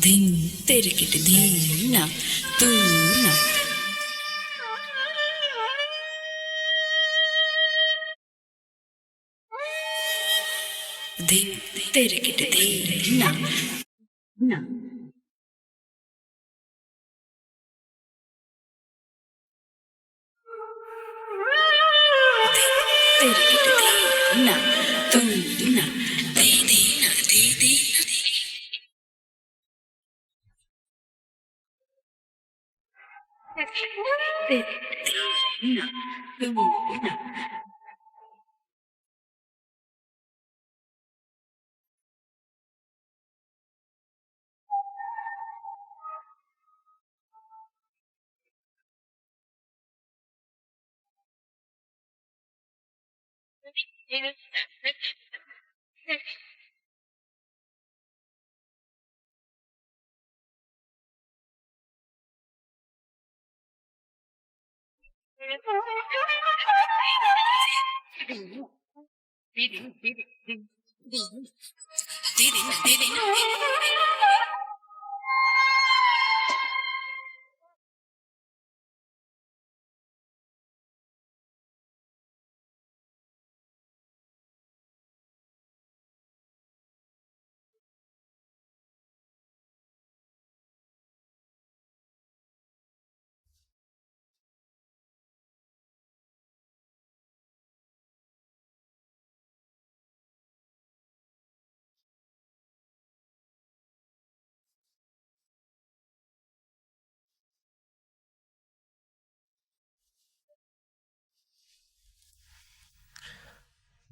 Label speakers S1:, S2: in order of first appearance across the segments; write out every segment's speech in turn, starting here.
S1: धिन तेरे किट धीना तू ना धिन तेरे किट धीना ना तेरे किट धीना तू ना धी धी ना धी धी तेरे किट धीना तू ना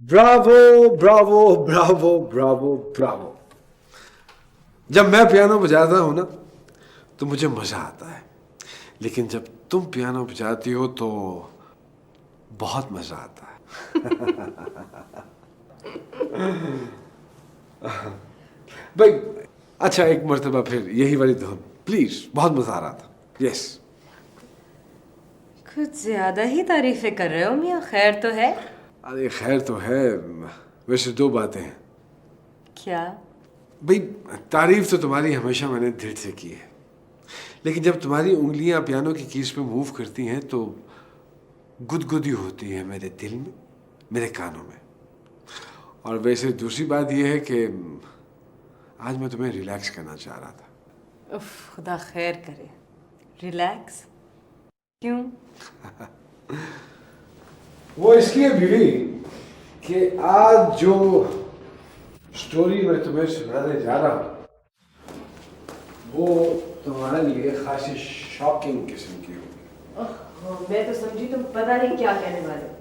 S2: Bravo Bravo Bravo Bravo Bravo. जब मैं पियानो बजाता हूं ना तो मुझे मजा आता है, लेकिन जब तुम पियानो बजाती हो तो बहुत मजा आता है। भाई अच्छा, एक मर्तबा फिर यही वाली धुन प्लीज, बहुत मजा आ रहा था। यस।
S3: कुछ ज्यादा ही तारीफें कर रहे हो मियाँ, खैर तो है?
S2: अरे खैर तो है, वैसे दो बातें हैं।
S3: क्या?
S2: भाई तारीफ तो तुम्हारी हमेशा मैंने दिल से की है, लेकिन जब तुम्हारी उंगलियां पियानो की कीज पे मूव करती हैं तो गुदगुदी होती है मेरे दिल में, मेरे कानों में। और वैसे दूसरी बात यह है कि आज मैं तुम्हें रिलैक्स करना चाह रहा था।
S3: उफ, खुदा खैर करे। रिलैक्स? क्यों?
S2: वो इसलिए बीवी कि आज जो स्टोरी मैं तुम्हें सुनाने जा रहा हूं वो तुम्हारे लिए खासी शॉकिंग किस्म की होगी।
S3: मैं तो समझी तुम पता नहीं क्या कहने वाले हो।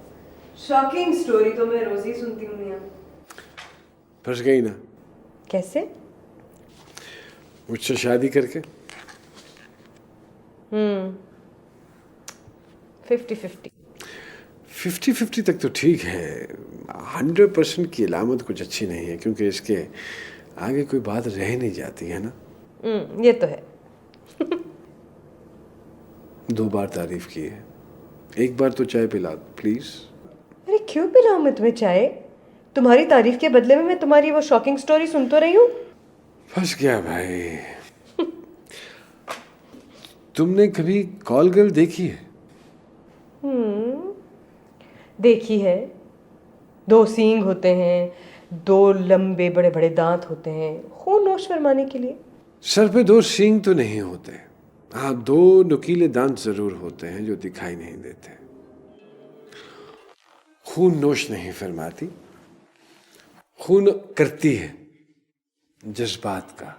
S3: शॉकिंग स्टोरी तो मैं रोज ही सुनती हूँ मियाँ।
S2: फंस गई ना
S3: कैसे?
S2: मुझसे शादी करके?
S3: 50-50।
S2: 50-50 तक तो ठीक है, 100% की अलामत कुछ अच्छी नहीं है, क्योंकि इसके आगे कोई बात रह नहीं जाती है ना।
S3: ये तो है।
S2: 2 बार तारीफ की है, एक बार तो चाय पिला प्लीज।
S3: अरे क्यों पिलाऊं मैं तुम्हें चाय? तुम्हारी तारीफ के बदले में मैं तुम्हारी वो शॉकिंग स्टोरी सुन तो रही हूँ।
S2: फंस गया भाई। तुमने कभी कॉल गर्ल देखी है?
S3: देखी है। 2 सींग होते हैं, 2 लंबे बड़े बड़े दांत होते हैं, खून नोश फरमाने के लिए।
S2: सर पे 2 सींग तो नहीं होते, हाँ 2 नुकीले दांत जरूर होते हैं जो दिखाई नहीं देते। खून नोश नहीं फरमाती, खून करती है जज्बात का।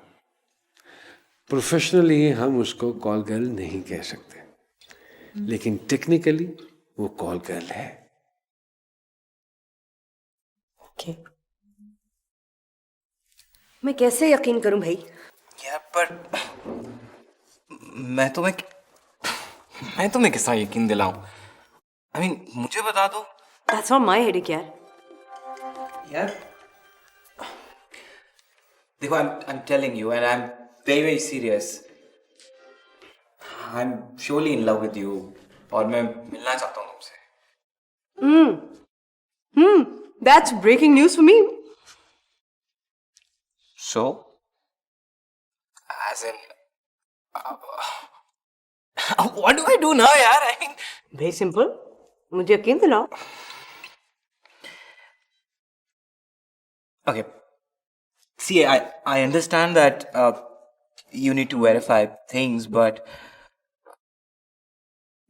S2: प्रोफेशनली हम उसको कॉल गर्ल नहीं कह सकते, लेकिन टेक्निकली वो कॉल गर्ल है।
S3: ओके। मैं कैसे यकीन करूं भाई?
S4: यार पर मैं तुम्हें मैं तुम्हें किस तरह यकीन दिलाऊं? मुझे बता दो।
S3: That's not my headache यार।
S4: यार देखो, I'm telling you and I'm very serious. I'm surely in love with you और मैं मिलना चाहता हूँ तुमसे।
S3: That's breaking news for me.
S4: So As in, what do I do now, yaar? I mean,
S3: very simple. मुझे यकीन दिलाओ.
S4: okay. See, I understand that you need to verify things, but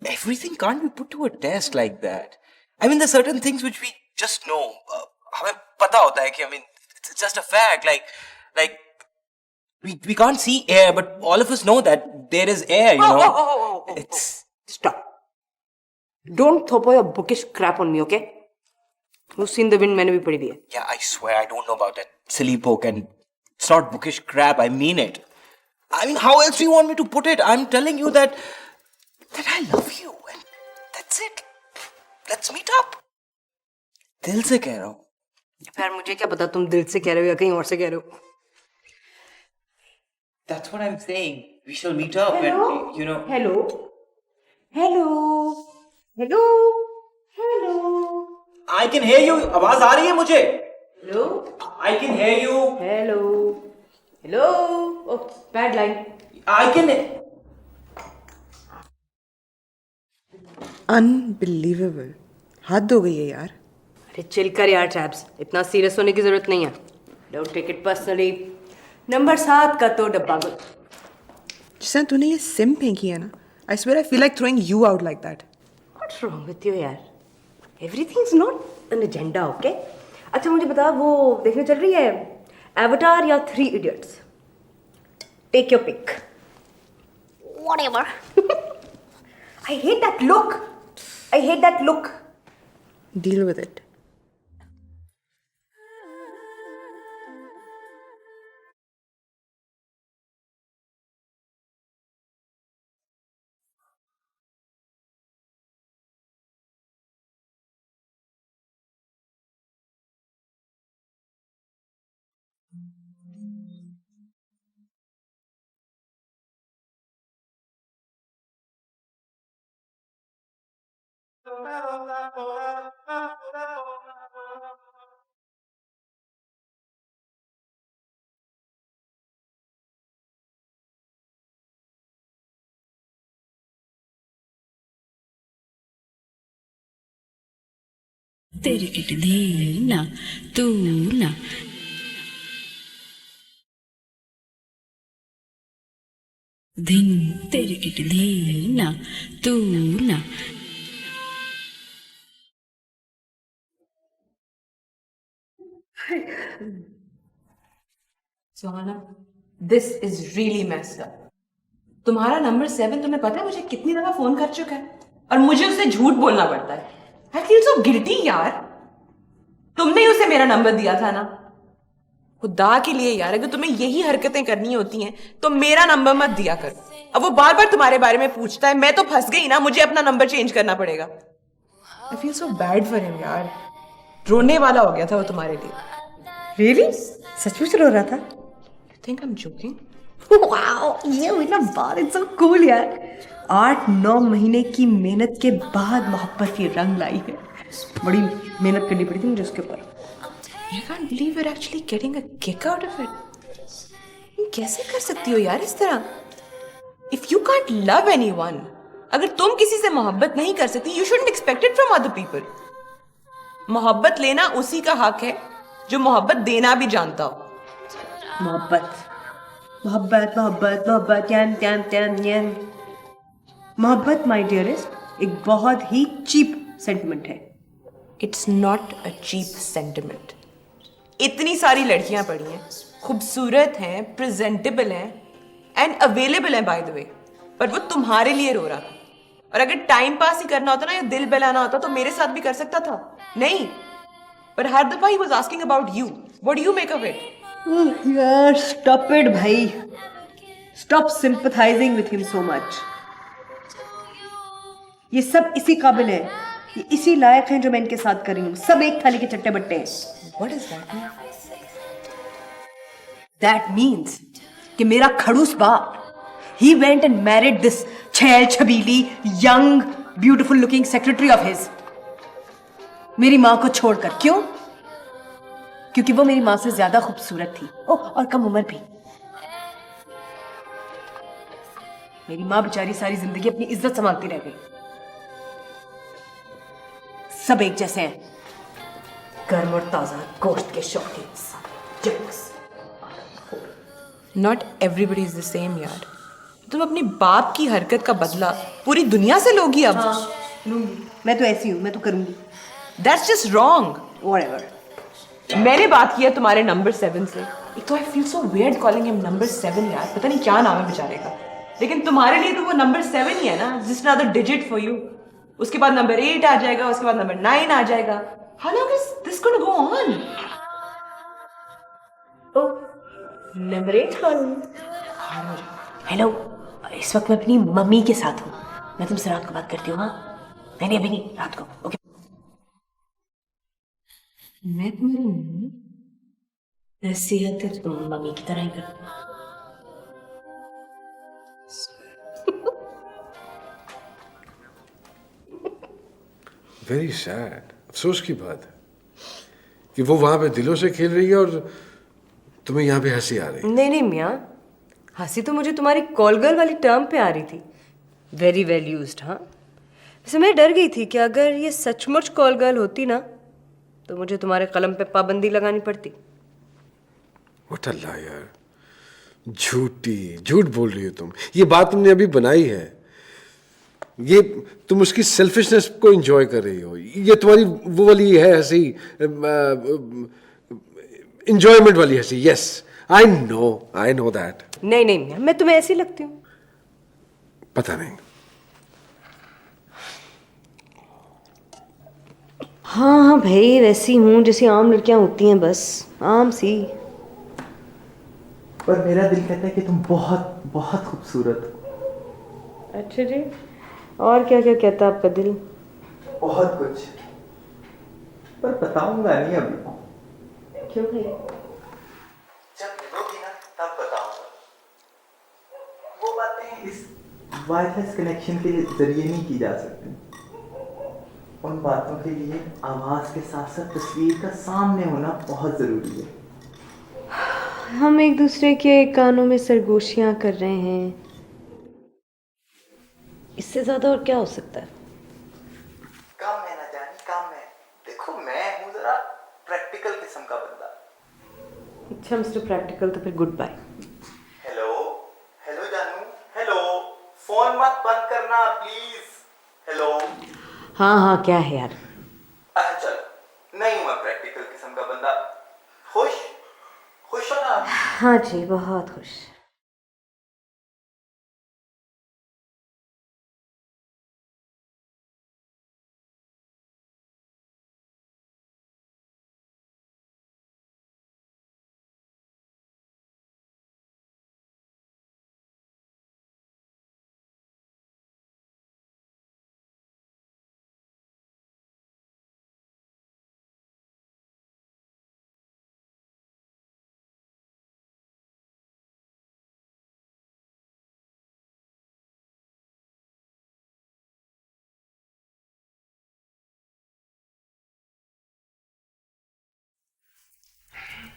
S4: everything can't be put to a test like that. I mean, there's certain things which we just know. हमें पता होता है कि, I mean, it's just a fact. Like we can't see air, but all of us know that there is air. You know. It's
S3: Stop. Don't throw your bookish crap on me, okay? You've seen the wind, मैंने भी पढ़ी दी है.
S4: yeah. I swear, I don't know about that silly book, and it's not bookish crap. I mean it. I mean, how else do you want me to put it? I'm telling you that I love you, and that's it. Let's meet up. दिल से कह रहा हूँ.
S3: यार मुझे क्या पता तुम दिल से कह रहे हो या कहीं और से कह रहे हो.
S4: That's what I'm saying. We shall meet up, and you know.
S3: Hello. Hello. Hello. Hello.
S4: I can hear you. आवाज आ रही है मुझे.
S3: Hello.
S4: I can hear you.
S3: Hello. Hello. Oh, bad line.
S4: I can.
S5: Unbelievable. हद हो गई है यार.
S3: अरे चिल कर यार चैप्स, इतना सीरियस होने की जरूरत नहीं है. Don't take it personally. Number 7 का तो डब्बा गुल.
S5: जिसने तूने ये सिम फेंकी है ना, I swear I feel like throwing you out like that.
S3: What's wrong with you यार? Everything is not an agenda, okay? अच्छा मुझे बता, वो देखने चल रही है एवटार या 3 Idiots? Take your pick. Whatever. I hate that look. I hate that look.
S5: Deal with it.
S1: तेरे कितने ना तू ना दिन तेरे कितने ना तू ना
S6: सोहाना, this is really messed up. तुम्हारा नंबर 7 तुम्हें पता है मुझे कितनी दफा फोन कर चुका है और मुझे उसे झूठ बोलना पड़ता है. आई फील सो गिल्टी यार. तुमने ही उसे मेरा नंबर दिया था ना. खुदा के लिए यार, अगर तुम्हें यही हरकतें करनी होती हैं तो मेरा नंबर मत दिया करो. अब वो बार बार तुम्हारे बारे में पूछता है, मैं तो फंस गई ना. मुझे अपना नंबर चेंज करना पड़ेगा. I feel so bad for him यार. रोने वाला हो गया था वो तुम्हारे लिए.
S3: रियली? सचमुच रो रहा था?
S6: Think I am joking.
S3: Wow, ये हुई ना बात. इट्स सो कूल यार. 8-9 महीने की मेहनत के बाद मोहब्बत ये रंग लाई है. बड़ी मेहनत करनी पड़ी थी मुझे उसके ऊपर.
S6: I can't believe you're actually getting a kick out of it. तुम कैसे कर सकती हो यार इस तरह? If you can't love anyone, अगर तुम किसी से मोहब्बत नहीं कर सकती, you shouldn't expect it from other people. मोहब्बत लेना उसी का हक है जो मोहब्बत देना भी जानता हो.
S3: मोहब्बत मोहब्बत मोहब्बत मोहब्बत यान यान यान यान. मोहब्बत माय डियरेस्ट एक बहुत ही चीप सेंटिमेंट है.
S6: It's not a cheap sentiment. इतनी सारी लड़कियां पड़ी हैं, खूबसूरत हैं, प्रेजेंटेबल हैं एंड अवेलेबल हैं बाय द वे, पर वो तुम्हारे लिए रो रहा था. और अगर टाइम पास ही करना होता ना या दिल बहलाना होता तो मेरे साथ भी कर सकता था. नहीं, पर हर दफा he was asking about you. What do you make of it?
S3: यार स्टॉप इट भाई. Stop sympathising with him so much. ये सब इसी काबिल है, ये इसी लायक हैं जो मैं इनके साथ कर रही हूँ. सब एक थाली के चट्टे बट्टे हैं.
S6: What does that mean?
S3: That means कि मेरा खड़ूस बाप he went and married this छैल छबीली young beautiful looking secretary of his. मेरी माँ को छोड़कर. क्यों? क्योंकि वो मेरी माँ से ज्यादा खूबसूरत थी. ओह, और कम उम्र भी. मेरी माँ बेचारी सारी जिंदगी अपनी इज्जत संभालती रह गई। सब एक जैसे हैं, गर्म और ताजा गोश्त के शौकीन jokes.
S6: Not everybody is the same यार। तुम अपनी बाप की हरकत का बदला पूरी दुनिया से लोगी अब।
S3: लूंगी, मैं तो ऐसी हूँ, मैं तो करूंगी।
S6: That's just wrong.
S3: व्हाटएवर।
S6: मैंने बात की है तुम्हारे नंबर 7 से। एक तो I feel so weird calling him number 7 यार, पता नहीं क्या नाम है बेचारे का। लेकिन तुम्हारे लिए तो वो नंबर 7 ही है ना, जिसने अदर डिजिट फॉर यू। उसके बाद नंबर 8 आ जाएगा, उसके बाद नंबर 9 आ जाएगा। How long is this gonna go on?
S3: Oh, number 8 call. Hello, इस वक्त मैं अपनी मम्मी के साथ हूँ। मैं तुमसे रात को बात करती हूँ। हाँ नहीं अभी नहीं, रात को। ओके। मैं तुम्हारी मम्मी? नसीहत तुम मम्मी की तरह ही करती हो।
S2: वेरी सैड, अफसोस की बात है कि वो वहां पे दिलों से खेल रही है और तुम्हें यहाँ पे हंसी आ रही है।
S3: नहीं नहीं मियाँ, हंसी तो मुझे तुम्हारी कॉल गर्ल वाली टर्म पे आ रही थी। Very well used. हाँ, वैसे मैं डर गई थी कि अगर ये सचमुच कॉल गर्ल होती ना तो मुझे तुम्हारे कलम पे पाबंदी लगानी पड़ती।
S2: व्हाट अ लायर, झूठ बोल रही हो तुम। ये बात तुमने अभी बनाई है, ये तुम उसकी सेल्फिशनेस को एंजॉय कर रही हो। ये तुम्हारी वो वाली है हंसी, एंजॉयमेंट वाली हंसी। Yes, I know that.
S3: नहीं नहीं मियाँ, मैं तुम्हें ऐसी लगती हूँ।
S2: पता नहीं।
S3: हाँ हाँ भाई, वैसी हूँ जैसी आम लड़कियां होती हैं, बस आम सी।
S7: पर मेरा दिल कहता है कि तुम बहुत बहुत खूबसूरत हो।
S3: अच्छा जी, और क्या क्या कहता है आपका दिल?
S7: बहुत कुछ, पर बताऊंगा नहीं अभी।
S3: क्यों भाई?
S7: जब मिलोगी ना तब बताऊंगा। वो बातें इस वायरलेस कनेक्शन के जरिए नहीं की जा सकती। उन बातों के लिए आवाज के साथ साथ तस्वीर का सामने होना बहुत जरूरी है।
S3: हम एक दूसरे के कानों में सरगोशियां कर रहे हैं, इससे ज्यादा और क्या हो सकता है?
S7: काम है ना जानी, काम है। देखो मैं हूँ जरा प्रैक्टिकल किस्म का बंदा।
S3: अच्छा मिस्टर प्रैक्टिकल, तो फिर गुड बाय।
S7: हेलो हेलो जानू, हेलो। फोन मत बंद करना प्लीज। हेलो।
S3: हाँ हाँ, क्या है यार?
S7: अच्छा चलो, नहीं हूँ मैं प्रैक्टिकल किस्म का बंदा। खुश खुश हो ना?
S3: हाँ जी, बहुत खुश।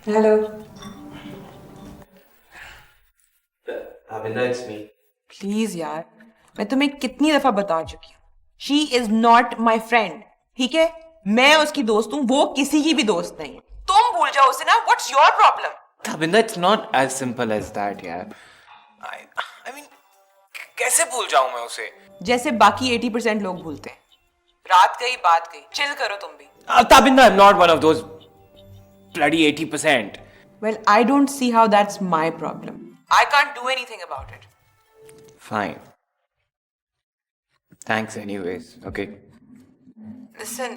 S6: Hello.
S4: Abhinda, it's me.
S6: Please यार, मैं तुम्हें कितनी दफा बता चुकी हूँ, she is not my friend. ठीक है, मैं उसकी दोस्त हूँ, वो किसी की भी दोस्त नहीं है। तुम भूल जाओ उसे ना। What's your problem?
S4: Abhinda, it's not as simple as that, यार। I mean, कैसे भूल जाऊं मैं उसे?
S6: जैसे बाकी 80% लोग भूलते हैं। रात गई बात गई, चिल करो तुम भी।
S4: Abhinda, I'm not one of those bloody 80%.
S6: Well, I don't see how that's my problem. I can't do anything about it.
S4: Fine. Thanks anyways, okay?
S6: Listen,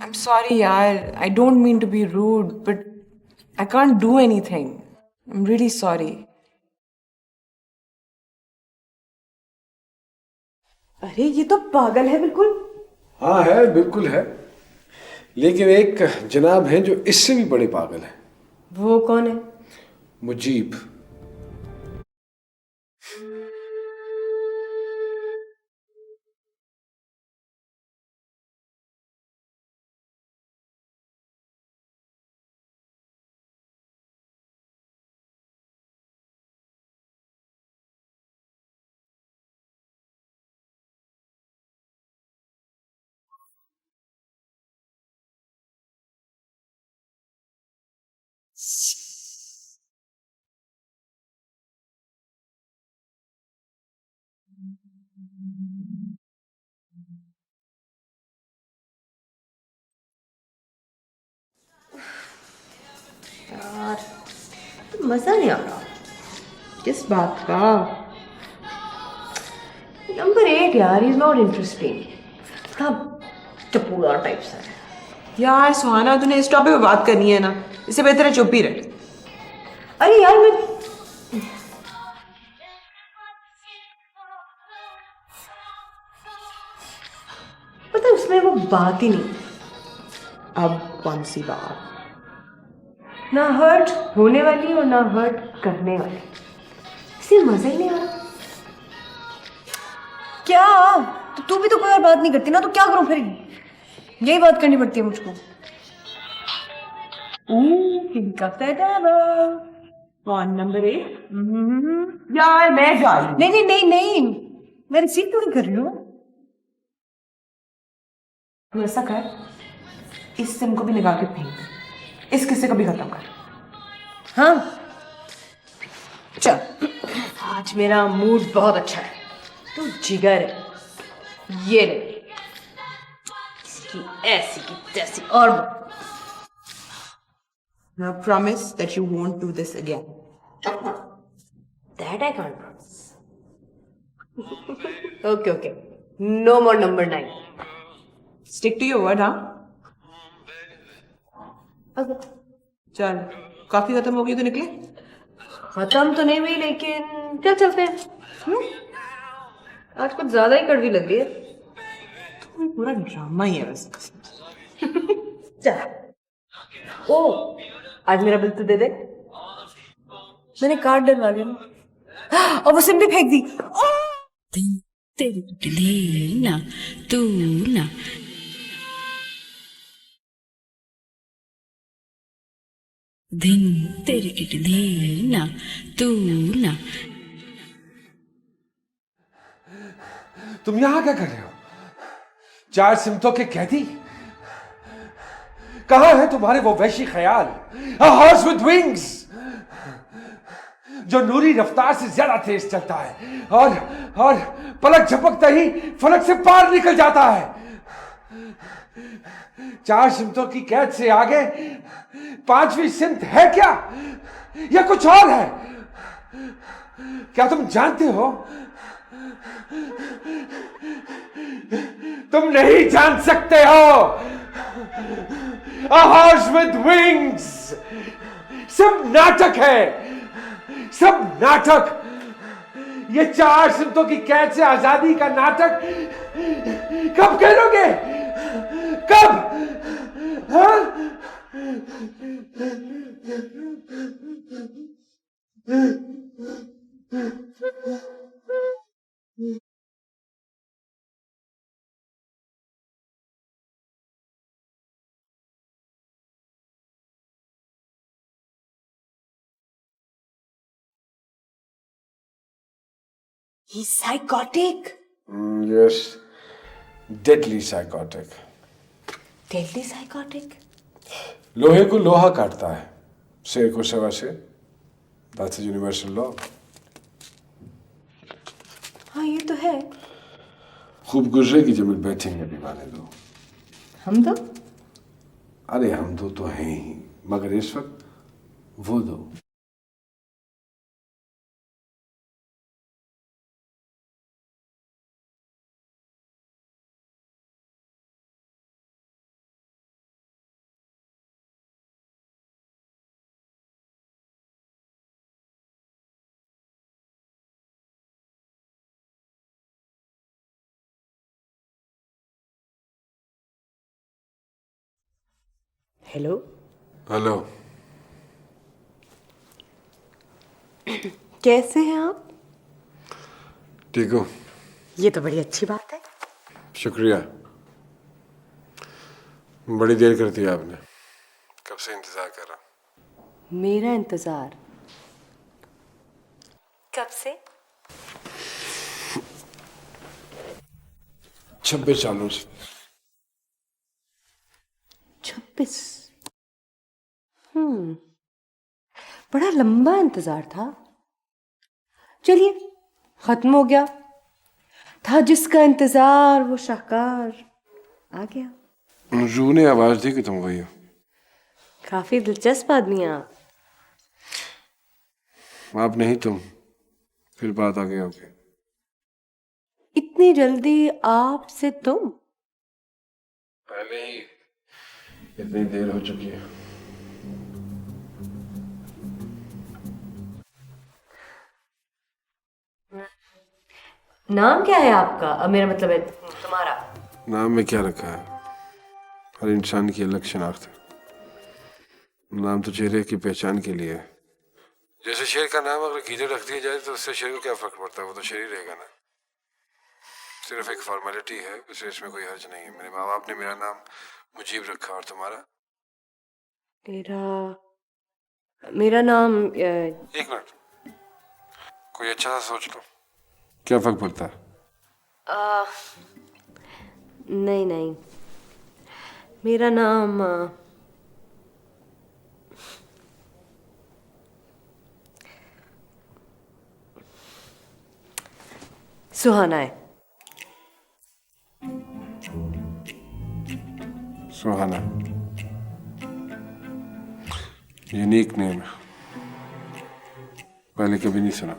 S6: I'm sorry, yaar. I don't mean to be rude, but I can't do anything. I'm really sorry.
S3: अरे ये तो पागल है बिल्कुल।
S2: हाँ है, बिल्कुल है। लेकिन एक जनाब हैं जो इससे भी बड़े पागल हैं।
S3: वो कौन है?
S2: मुजीब।
S3: यार मजा नहीं आ रहा।
S5: किस बात का?
S3: नंबर 8 यार, इज नॉट इंटरेस्टिंग। थोड़ा टपूरा टाइप सा है।
S5: यार सुहाना, तूने इस टॉपिक पे बात करनी है ना, इससे बेहतर है चुप ही रहे।
S3: अरे यार मैं पता है उसमें वो बात ही नहीं।
S5: अब कौन सी बात?
S3: ना हर्ट होने वाली और ना हर्ट करने वाली, इससे मजा ही नहीं आ रहा। क्या तो तू भी तो कोई और बात नहीं करती ना, तो क्या करूं फिर? यही बात करनी पड़ती है मुझको।
S5: कौन नंबर 8? यार मैं जा रही हूँ।
S3: नहीं नहीं नहीं नहीं, मैं रिसीव तो नहीं कर रही हूँ।
S5: तू ऐसा कर, इस सिम को भी निकाल के फेंक, इस किस्से को भी खत्म कर।
S3: हाँ चल, आज मेरा मूड बहुत अच्छा है। तू जिगर है, ये ले इसकी ऐसी की तैसी और
S5: Now promise that you won't do this again.
S3: that I can't promise. Okay, okay. No more number 9.
S5: Stick to your word, हाँ?
S3: Okay.
S5: चल, कॉफी खत्म हो गई तो निकले।
S3: खत्म तो नहीं हुई, लेकिन चल चलते हैं। आज कुछ ज्यादा ही कड़वी लग रही है।
S5: तो पूरा ड्रामा ही है वैसे।
S3: चल। ओ, आज मेरा बिल तो दे दे। मैंने कार्ड डलवा लिया ना, और वो सिम भी फेंक दी।
S1: दिन तेरे किटले ना तू ना दिन तेरे किटले ना तू ना।
S2: तुम यहां क्या कर रहे हो? 4 सिमतों के कैदी? कहां है तुम्हारे वो वैशी ख्याल, A horse with wings, जो नूरी रफ्तार से ज्यादा तेज चलता है और पलक झपकते ही फलक से पार निकल जाता है। 4 सिमतों की कैद से आगे 5वीं सिमत है क्या, या कुछ और है? क्या तुम जानते हो? तुम नहीं जान सकते हो। A horse with wings, सब नाटक है, सब नाटक। ये 4 सिमतों की कैद से आजादी का नाटक कब खेलोगे? कब? हाँ?
S3: He's psychotic.
S2: Yes, deadly psychotic.
S3: Deadly psychotic.
S2: लोहे को लोहा काटता है, शेर को सवा शेर। That's a universal law.
S3: हाँ ये तो है।
S2: खूब गुजरेगी जब मिल बैठेंगे, अभी माने दो।
S3: हम तो
S2: अरे हम दो तो हैं ही, मगर इस वक्त वो दो।
S3: हेलो।
S2: हेलो।
S3: कैसे हैं आप?
S2: ठीक हो?
S3: ये तो बड़ी अच्छी बात है।
S2: शुक्रिया, बड़ी देर कर दिया आपने। कब से इंतजार कर रहा।
S3: मेरा इंतजार कब से?
S2: 26 सालों से।
S3: 26। बड़ा लंबा इंतजार था। चलिए, खत्म हो गया। था जिसका इंतजार वो शाहकार आ गया।
S2: रूह ने आवाज दी कि तुम वही हो।
S3: काफी दिलचस्प आदमी हैं आप।
S2: आप नहीं तुम, फिर बात आगे होगी।
S3: इतनी जल्दी आप से तुम?
S2: पहले ही इतनी देर हो चुकी है।
S3: नाम क्या है आपका? मेरा मतलब है तुम्हारा।
S2: नाम में क्या रखा है? हर इंसान की अलग शिनाख्त है। नाम तो चेहरे की पहचान के लिए है। जैसे शेर का नाम अगर गीदड़ रख दिया जाए तो उससे शेर को क्या फर्क पड़ता है? वो तो शेर ही रहेगा ना। सिर्फ एक फॉर्मेलिटी है, वैसे इसमें कोई हर्ज नहीं है। मेरे माँ बाप ने मेरा नाम मुजीब रखा, और तुम्हारा?
S3: मेरा नाम
S2: एक मिनट, कोई अच्छा सा सोच लो। क्या फर्क पड़ता है?
S3: नहीं नहीं, मेरा नाम सुहाना है।
S2: सुहाना, यूनिक नेम है, पहले कभी नहीं सुना।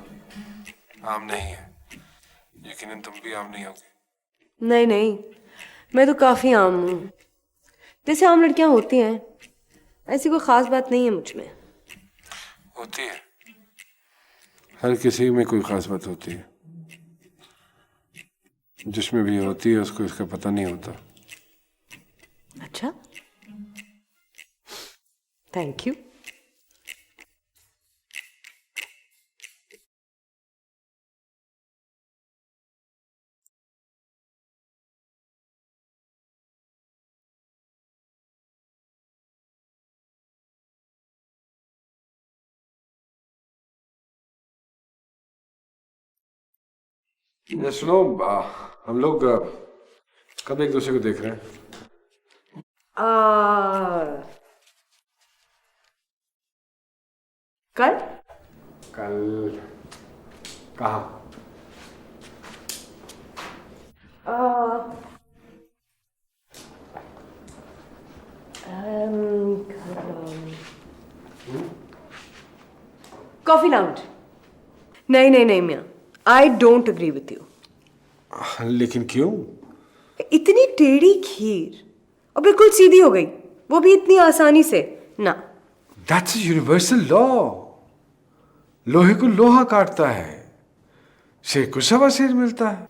S2: आम नहीं है, यकीनन तुम भी आम नहीं होगी।
S3: नहीं नहीं, मैं तो काफी आम हूँ, जैसे आम लड़कियां होती हैं। ऐसी कोई खास बात नहीं है मुझ में।
S2: होती है, हर किसी में कोई खास बात होती है। जिसमें भी होती है उसको इसका पता नहीं होता।
S3: अच्छा, थैंक यू।
S2: ये सुनो, हम लोग कब एक दूसरे को देख रहे हैं?
S3: कल?
S2: कल कहाँ?
S3: Coffee lounge. नहीं नहीं नहीं मियाँ, I don't agree with you.
S2: लेकिन क्यों?
S3: इतनी टेढ़ी खीर और बिल्कुल सीधी हो गई, वो भी इतनी आसानी से ना।
S2: That's a universal law. लोहे को लोहा काटता है, शेर को सवा शेर मिलता है।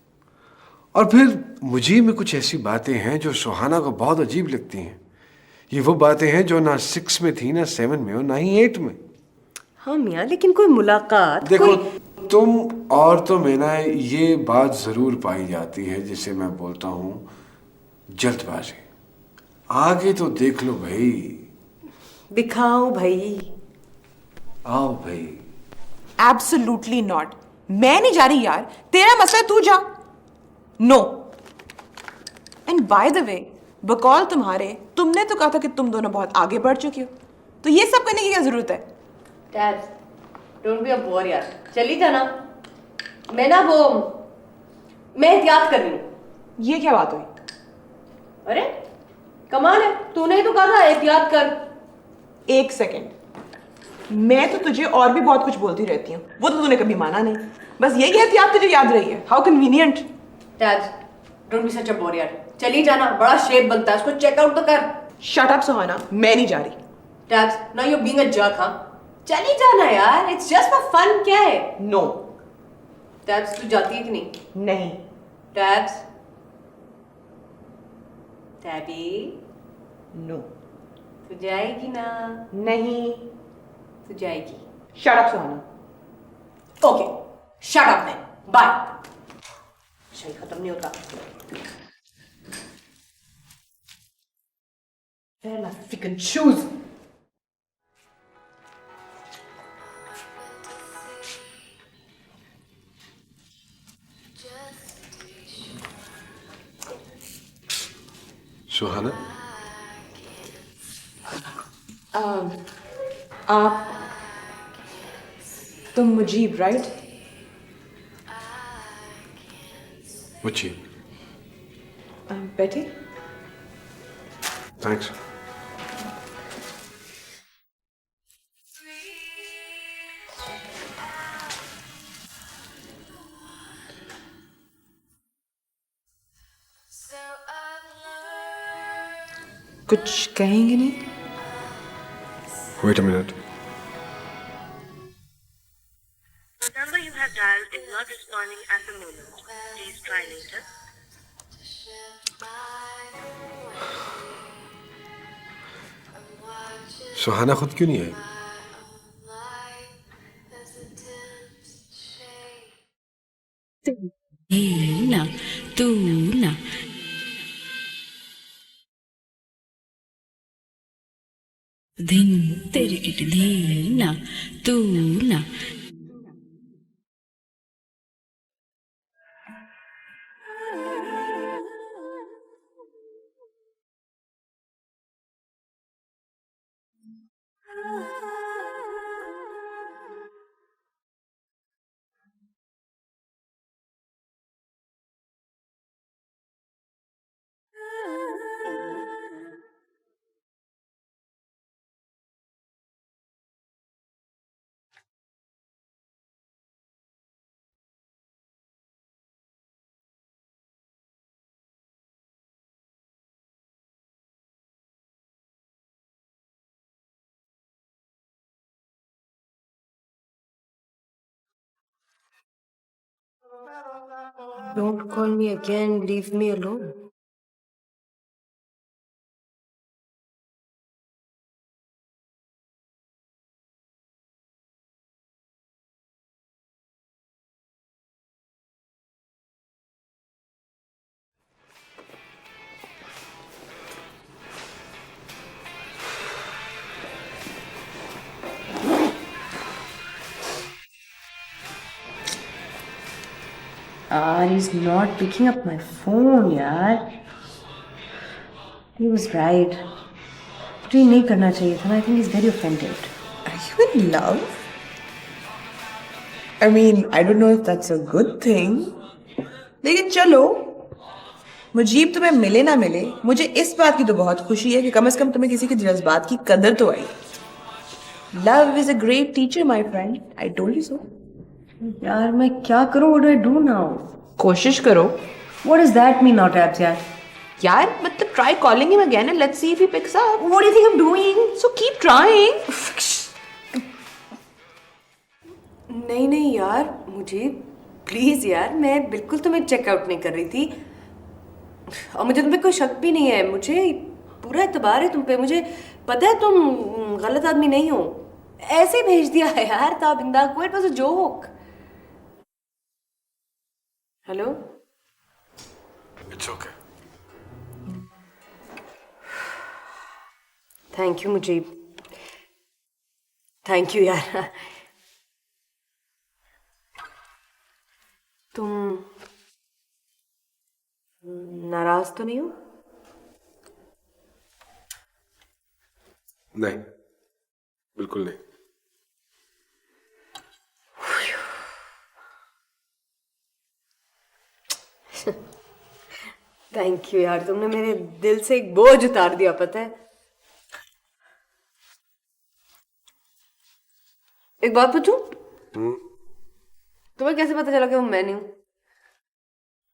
S2: और फिर मुझे में कुछ ऐसी बातें हैं जो सुहाना को बहुत अजीब लगती हैं। ये वो बातें हैं जो ना 6 में थी, ना 7 में, और ना ही 8 में।
S3: हाँ मियाँ, लेकिन कोई मुलाकात,
S2: देखो,
S3: कोई...
S2: तुम औरतों में ना ये बात जरूर पाई जाती है जिसे मैं बोलता हूं जल्दबाजी। आगे तो देख लो भाई।
S3: दिखाओ भाई।
S2: आओ भाई।
S6: Absolutely not. मैं नहीं जा रही यार, तेरा मसला, तू जा। No. And by the way, बकौल तुम्हारे, तुमने तो कहा था कि तुम दोनों बहुत आगे बढ़ चुकी हो, तो ये सब करने की क्या जरूरत है?
S3: Tabs, don't be a bore यार, चली जाना। मैं ना मैं एहतियात कर रही हूँ।
S6: ये क्या बात हुई?
S3: अरे कमाल है, तूने ही तो कहा था एहतियात कर।
S6: एक सेकेंड, मैं तो तुझे और भी बहुत कुछ बोलती रहती हूँ, वो तो तूने कभी माना नहीं। बस यही एहतियात तुझे याद रही है। How convenient.
S3: Tabs, don't be such a bore यार, चली जाना, बड़ा शेप बनता है, उसको चेकआउट तो कर।
S6: शट अप सुहाना, मैं नहीं जा रही।
S3: Tabs, now you are being a jerk. हाँ, चली जाना यार, इट्स जस्ट फॉर फन। क्या है?
S6: नो।
S3: टैब्स, तू जाती है कि नहीं?
S6: नहीं।
S3: Tabs, tabby,
S6: no.
S3: तू जाएगी ना?
S6: नहीं।
S3: तू जाएगी।
S6: Shut up Suhana.
S3: Okay, shut up then, bye. सही खत्म नहीं होता। Wear my freaking shoes.
S2: सुहाना,
S6: आप तुम मुजीब, राइट?
S2: मुझे
S6: बैठे।
S2: थैंक्स।
S6: कुछ कहेंगे नहीं?
S2: Wait a minute.
S8: The number you have dialed is not responding at the moment. Please try later.
S2: सुहाना खुद क्यों नहीं आई?
S1: ना तू ना धिन तेरे किट धी ना तू ना
S3: Don't call me again. Leave me alone. He's not picking up my phone, yaar. He was right. मुझे नहीं करना चाहिए था. I think he's very offended.
S5: Are you in love? I mean, I don't know if that's a good thing. लेकिन चलो, मुजीब तुम्हें मिले ना मिले, मुझे इस बात की तो बहुत खुशी है कि कम से कम तुम्हें किसी के जज्बात की कदर तो आई. Love is a great teacher, my friend. I told you so.
S3: यार मैं क्या करूं? What do I do now?
S6: कोशिश करो.
S3: What does that mean, not abs, यार?
S6: यार मतलब try calling him again and let's see if he picks up.
S3: What do you think I'm doing?
S6: So keep trying.
S3: नहीं नहीं यार, मुझे please यार, मैं बिल्कुल तुम्हें चेकआउट नहीं कर रही थी और मुझे तुम पे कोई शक भी नहीं है. मुझे पूरा एतबार है तुम पे. मुझे पता है तुम गलत आदमी नहीं हो. ऐसे भेज दिया है यार ताबिंदा को. It was a joke. Hello.
S2: It's okay.
S3: Thank you Mujeeb. Thank you यार. तुम नाराज तो नहीं हो?
S2: नहीं, बिल्कुल नहीं.
S3: थैंक यू यार, तुमने मेरे दिल से एक बोझ उतार दिया. पता है, एक बात पूछूं? तुम्हें कैसे पता चला कि वो मैं नहीं हूं?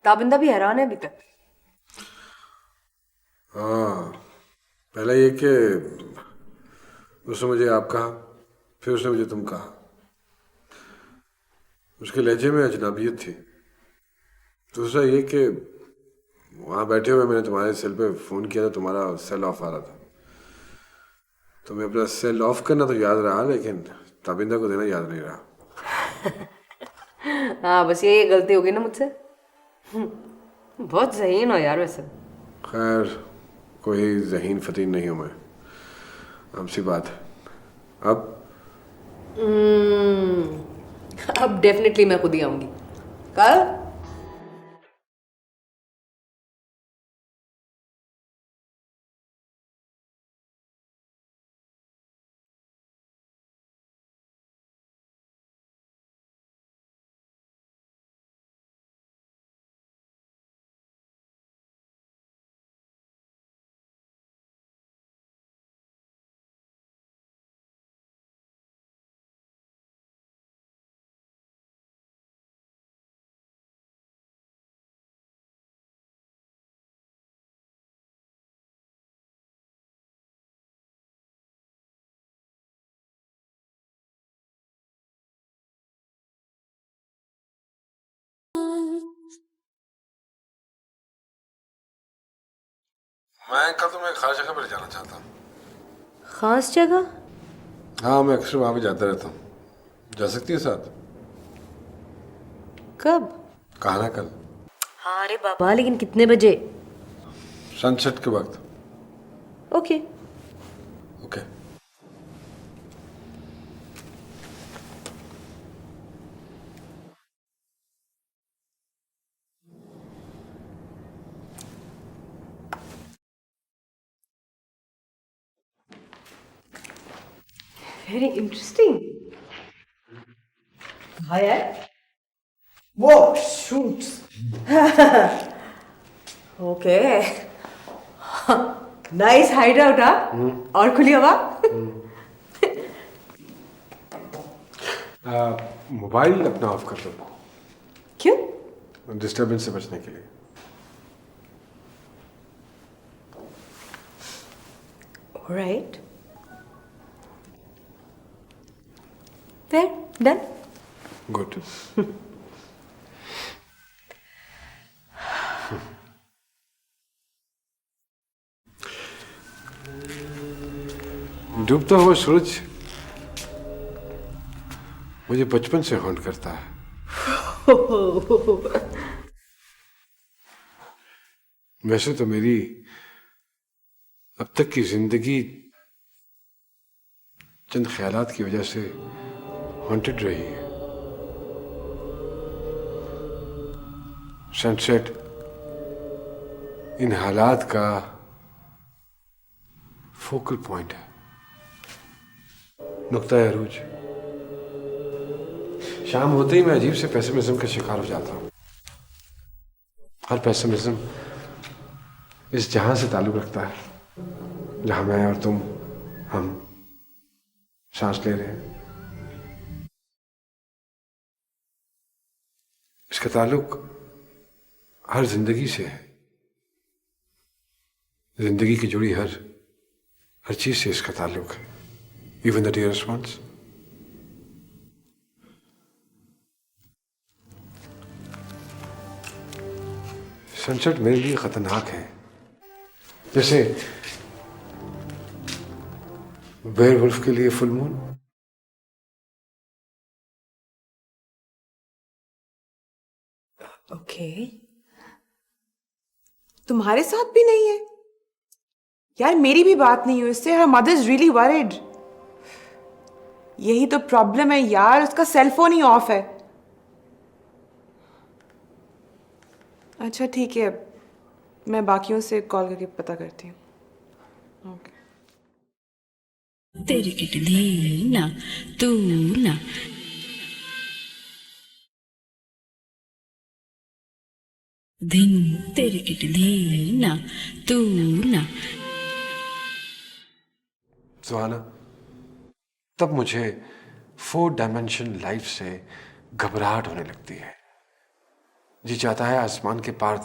S3: ताबिंदा भी हैरान है अभी तक.
S2: हाँ, पहला ये कि उसने मुझे आप कहा, फिर उसने मुझे तुम कहा. उसके लहजे में अजनबियत थी. दूसरा ये कि वहाँ बैठे हुए मैंने तुम्हारे सेल पे फ़ोन किया था, तुम्हारा सेल ऑफ आ रहा था. तुम्हें अपना सेल ऑफ करना तो याद रहा, लेकिन ताबिंदा को देना याद नहीं रहा.
S3: हाँ, बस ये गलती हो गई ना मुझसे. बहुत ज़हीन हो यार वैसे.
S2: खैर, कोई ज़हीन फतीन नहीं हूँ मैं. आम सी बात है.
S3: अब डेफिनेटली मैं खुद ही आऊंगी. कल
S2: मैं कल तुम्हें एक खास जगह पर जाना चाहता हूँ।
S3: खास जगह?
S2: हाँ, मैं अक्सर वहाँ पे जाता रहता हूँ। जा सकती है साथ?
S3: कब?
S2: कहा ना कल।
S3: हाँ अरे बाबा, लेकिन कितने बजे?
S2: सनसेट के वक्त।
S3: ओके।
S2: ओके।
S3: Very interesting. हाँ यार। वो shoots. Okay. Nice hide out. हाँ, और खुली हवा।
S2: मोबाइल अपना ऑफ कर दो।
S3: क्यों?
S2: डिस्टर्बेंस से बचने के लिए।
S3: Alright. There, done.
S2: गुड। डूबता हुआ सूरज मुझे बचपन से हॉन्ट करता है। वैसे तो मेरी अब तक की जिंदगी चंद ख्यालात की वजह से हॉन्टेड रही है। सनसेट इन हालात का फोकल पॉइंट है, नुक्ता अरूज। शाम होते ही मैं अजीब से पेसिमिज्म का शिकार हो जाता हूँ। हर पेसिमिज्म इस जहां से ताल्लुक रखता है जहां मैं और तुम, हम सांस ले रहे हैं। इसका ताल्लुक हर जिंदगी से है। जिंदगी की जुड़ी हर चीज से इसका ताल्लुक है, even the dearest ones. Sunset मेरे लिए खतरनाक है, जैसे वेयरवुल्फ के लिए फुल मून।
S5: ओके। तुम्हारे साथ भी नहीं है यार? मेरी भी बात नहीं हुई इससे। Her mother is really worried. यही तो प्रॉब्लम है यार, उसका सेलफोन ही ऑफ है। अच्छा ठीक है, मैं बाकियों से कॉल करके पता करती हूँ। ओके।
S1: तेरी किटली ना तू ना दिन, तेरी किटली ना तू ना।
S2: सुहाना, तब मुझे 4 डायमेंशन लाइफ से घबराहट होने लगती है। जी चाहता है आसमान के पार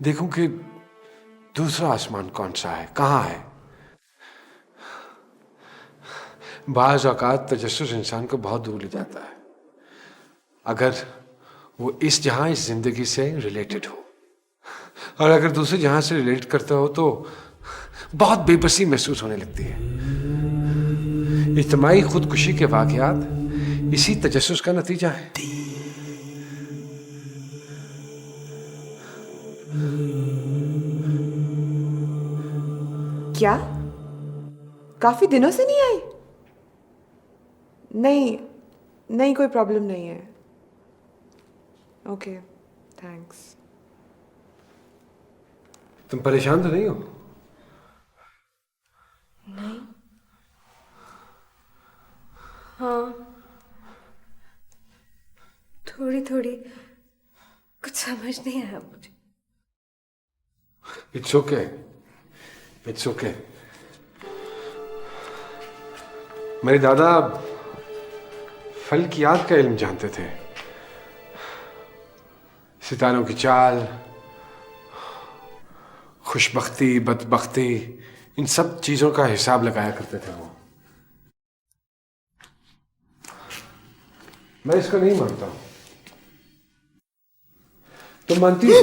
S2: देखूं कि दूसरा आसमान कौन सा है, कहां है। बाज़ औक़ात तजस्सुस इंसान को बहुत दूर ले जाता है, अगर वो इस जिंदगी से रिलेटेड हो, और अगर दूसरे जहां से रिलेट करता हो तो बहुत बेबसी महसूस होने लगती है। इज्तिमाई खुदकुशी के वाक़यात इसी तजस्सुस का नतीजा है।
S5: क्या? काफी दिनों से नहीं आई? नहीं नहीं, कोई प्रॉब्लम नहीं है। Okay, thanks.
S2: तुम परेशान तो नहीं हो?
S3: नहीं। हाँ, थोड़ी थोड़ी। कुछ समझ नहीं आया मुझे।
S2: It's okay, it's okay. मेरे दादा फल्कियात का इल्म जानते थे। सितारों की चाल, खुशबख्ती, बदबख्ती, इन सब चीजों का हिसाब लगाया करते थे वो। मैं इसको नहीं मानता हूं। तुम मानती हो?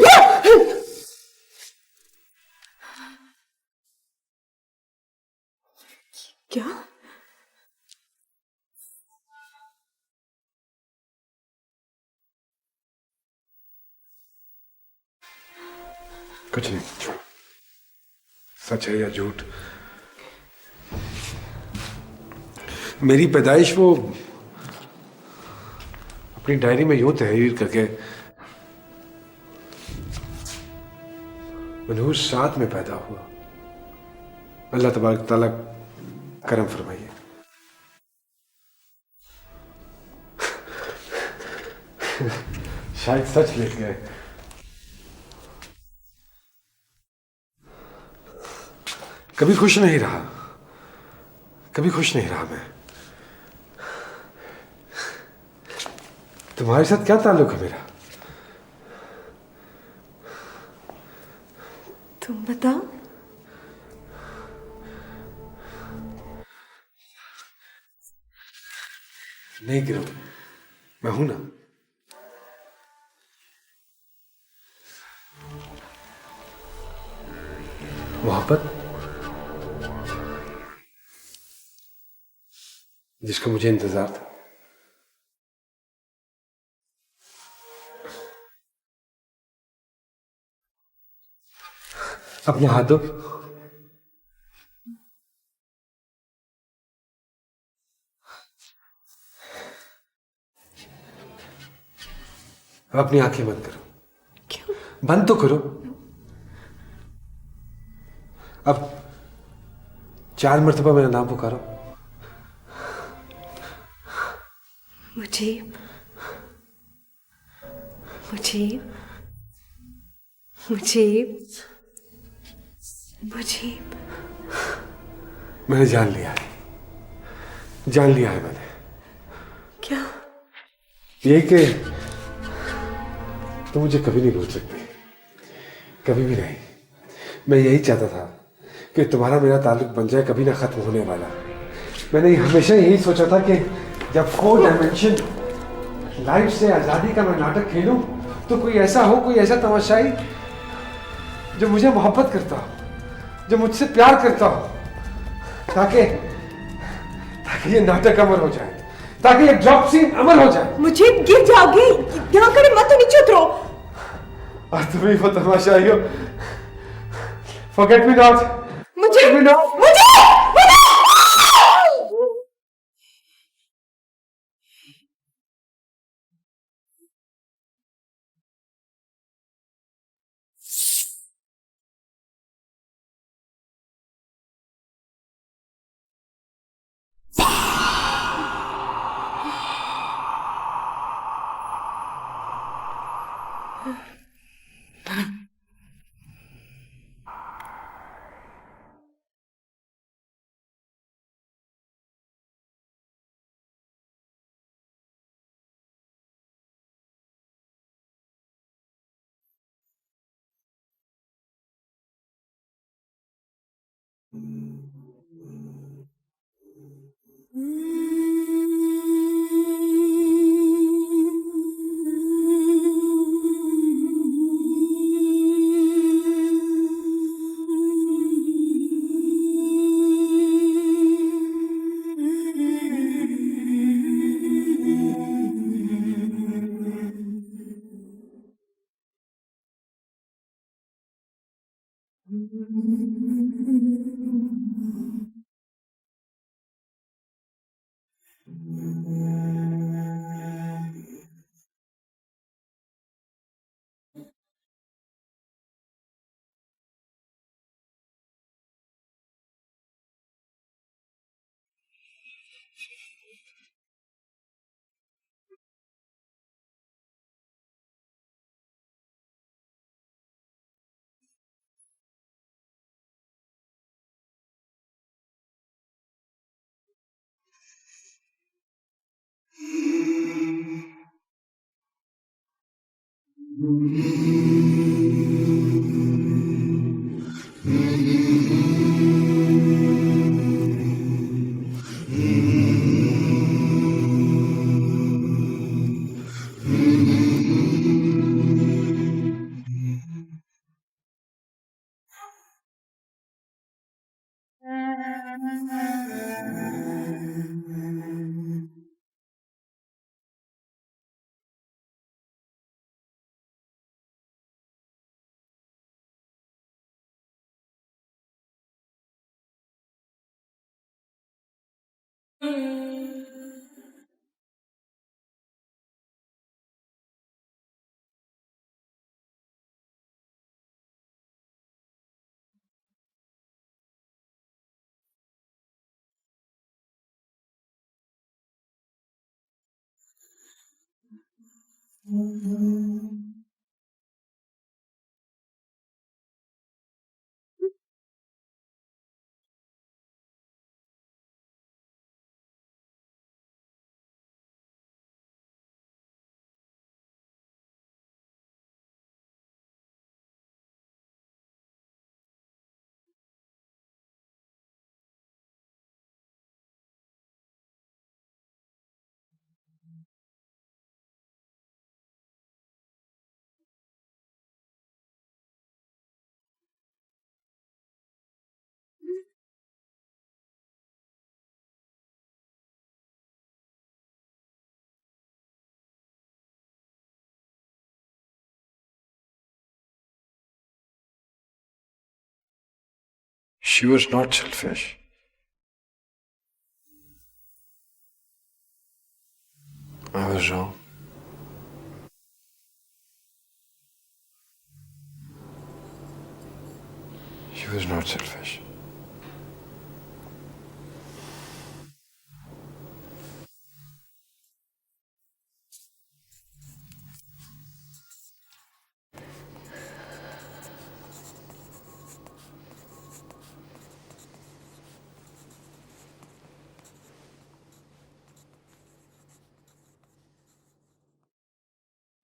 S2: कुछ नहीं, सच है या झूठ। मेरी पैदाइश वो अपनी डायरी में यूं तहरीर करके मनहूस साथ में पैदा हुआ। अल्लाह तबारक ताला करम फरमाइए। शायद सच लिख गए। कभी खुश नहीं रहा, कभी खुश नहीं रहा मैं। तुम्हारे साथ क्या ताल्लुक है मेरा?
S3: तुम बताओ।
S2: नहीं गिरो, मैं हूं ना। मोहब्बत जिसका मुझे इंतजार था। अपना हाथ दो। अपनी आंखें बंद करो।
S3: क्यों?
S2: बंद तो करो। अब 4 मर्तबा मेरा नाम पुकारो।
S3: मुजीब, मुजीब, मुजीब, मुजीब।
S2: मैंने जान लिया है, जान लिया है मैंने।
S3: क्या?
S2: ये कि तुम मुझे कभी नहीं भूल सकती, कभी भी नहीं। मैं यही चाहता था कि तुम्हारा मेरा ताल्लुक बन जाए, कभी ना खत्म होने वाला। मैंने हमेशा यही सोचा था कि जब 4 डायमेंशन लाइफ से आज़ादी का मैं नाटक खेलूं तो कोई ऐसा हो, कोई ऐसा तमाशाई जो मुझे मोहब्बत करता हो, जो मुझसे प्यार करता हो, ताकि ये नाटक अमर हो जाए, ताकि ये ड्रॉप सीन अमर हो जाए।
S3: मुझे गिर जाओगे, यहाँ करे मत, नीचे उतरो।
S2: और तुम्हें वो तमाशाई हो। Forget me not.
S3: मुझे
S2: Forget me not. She was not selfish. I was wrong. She was not selfish.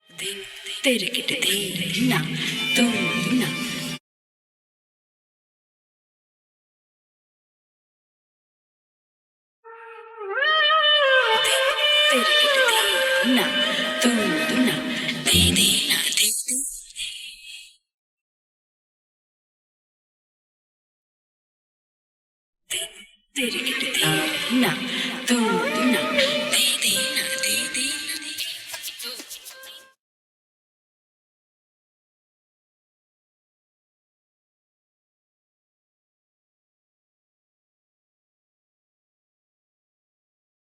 S1: दिन तेरे किट दिन ना तुम ना तेरे किट दिन ना तुम ना दे दे ना दे दे तेरे किट दिन ना तुम ना